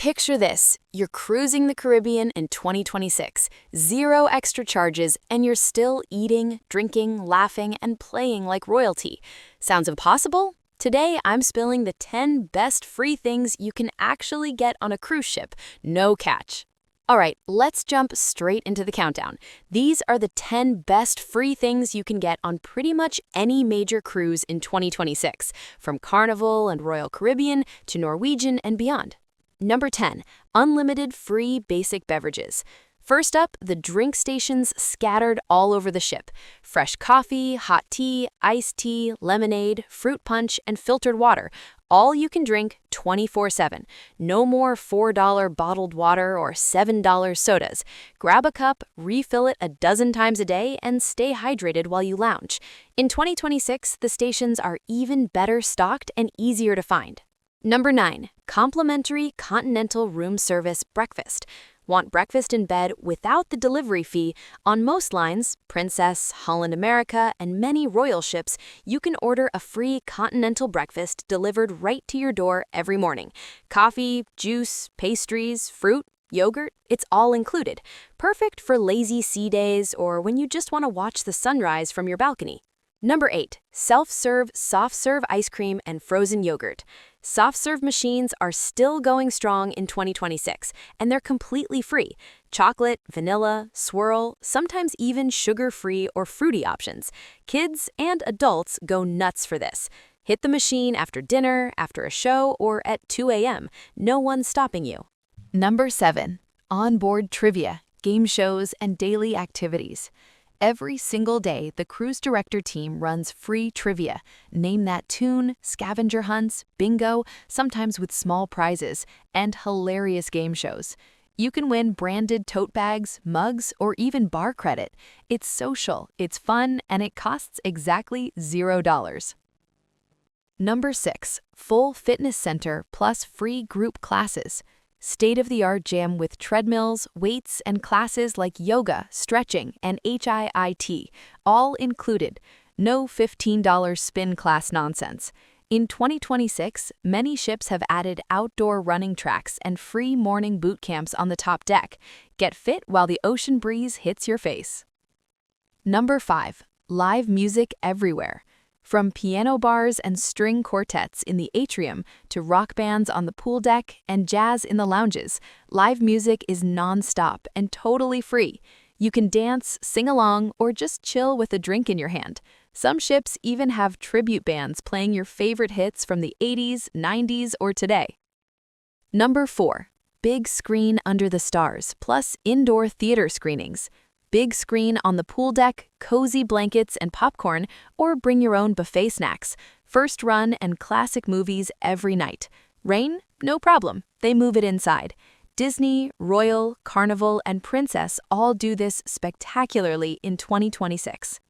Picture this, you're cruising the Caribbean in 2026, zero extra charges, and you're still eating, drinking, laughing, and playing like royalty. Sounds impossible? Today, I'm spilling the 10 best free things you can actually get on a cruise ship, no catch. All right, let's jump straight into the countdown. These are the 10 best free things you can get on pretty much any major cruise in 2026, from Carnival and Royal Caribbean to Norwegian and beyond. Number 10, unlimited free basic beverages. First up, the drink stations scattered all over the ship. Fresh coffee, hot tea, iced tea, lemonade, fruit punch, and filtered water. All you can drink 24/7. No more $4 bottled water or $7 sodas. Grab a cup, refill it a dozen times a day, and stay hydrated while you lounge. In 2026, the stations are even better stocked and easier to find. Number 9, complimentary continental room service breakfast. Want breakfast in bed without the delivery fee? On most lines, Princess, Holland America, and many royal ships, you can order a free continental breakfast delivered right to your door every morning. Coffee, juice, pastries, fruit, yogurt, it's all included. Perfect for lazy sea days or when you just want to watch the sunrise from your balcony. Number 8, self-serve soft serve ice cream and frozen yogurt. Soft serve machines are still going strong in 2026, and they're completely free. Chocolate, vanilla, swirl, sometimes even sugar-free or fruity options. Kids and adults go nuts for this. Hit the machine after dinner, after a show, or at 2 a.m. No one's stopping you. Number 7, onboard trivia, game shows, and daily activities. Every single day, the cruise director team runs free trivia. Name that tune, scavenger hunts, bingo, sometimes with small prizes, and hilarious game shows. You can win branded tote bags, mugs, or even bar credit. It's social, it's fun, and it costs exactly $0. Number 6, full fitness center plus free group classes. State-of-the-art gym with treadmills, weights, and classes like yoga, stretching, and HIIT, all included. No $15 spin class nonsense. In 2026, many ships have added outdoor running tracks and free morning boot camps on the top deck. Get fit while the ocean breeze hits your face. Number 5, live music everywhere. From piano bars and string quartets in the atrium to rock bands on the pool deck and jazz in the lounges, live music is non-stop and totally free. You can dance, sing along, or just chill with a drink in your hand. Some ships even have tribute bands playing your favorite hits from the 80s, 90s, or today. Number 4, big screen under the stars, plus indoor theater screenings. Big screen on the pool deck, cozy blankets and popcorn, or bring your own buffet snacks. First run and classic movies every night. Rain? No problem. They move it inside. Disney, Royal, Carnival, and Princess all do this spectacularly in 2026.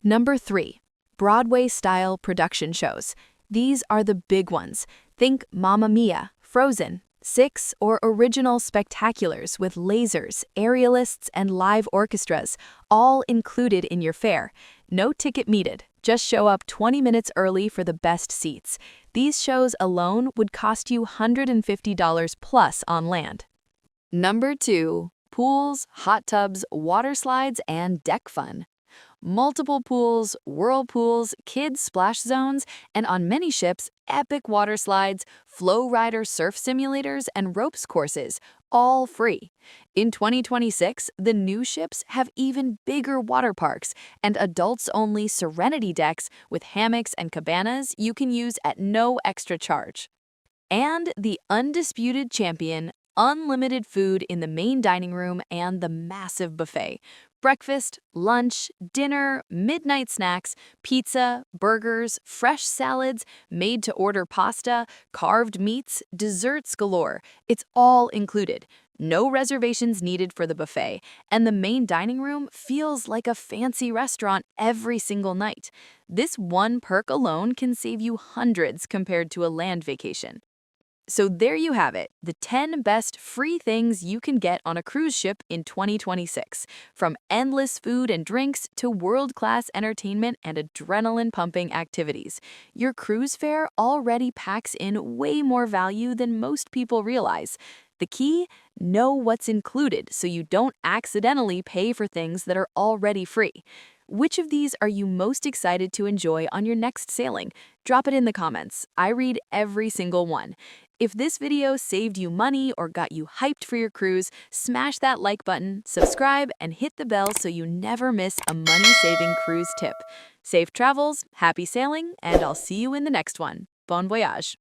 Number 3, Broadway-style production shows. These are the big ones. Think Mamma Mia, Frozen, 6, or original spectaculars with lasers, aerialists, and live orchestras, all included in your fare. No ticket needed. Just show up 20 minutes early for the best seats. These shows alone would cost you $150 plus on land. Number 2, pools, hot tubs, water slides, and deck fun. Multiple pools, whirlpools, kids splash zones, and on many ships, epic water slides, flow rider surf simulators, and ropes courses, all free. In 2026, the new ships have even bigger water parks and adults-only Serenity decks with hammocks and cabanas you can use at no extra charge. And the undisputed champion, unlimited food in the main dining room and the massive buffet. Breakfast, lunch, dinner, midnight snacks, pizza, burgers, fresh salads, made-to-order pasta, carved meats, desserts galore. It's all included. No reservations needed for the buffet, and the main dining room feels like a fancy restaurant every single night. This one perk alone can save you hundreds compared to a land vacation. So there you have it, the 10 best free things you can get on a cruise ship in 2026. From endless food and drinks to world-class entertainment and adrenaline-pumping activities. Your cruise fare already packs in way more value than most people realize. The key? Know what's included so you don't accidentally pay for things that are already free. Which of these are you most excited to enjoy on your next sailing? Drop it in the comments. I read every single one. If this video saved you money or got you hyped for your cruise, smash that like button, subscribe, and hit the bell so you never miss a money-saving cruise tip. Safe travels, happy sailing, and I'll see you in the next one. Bon voyage!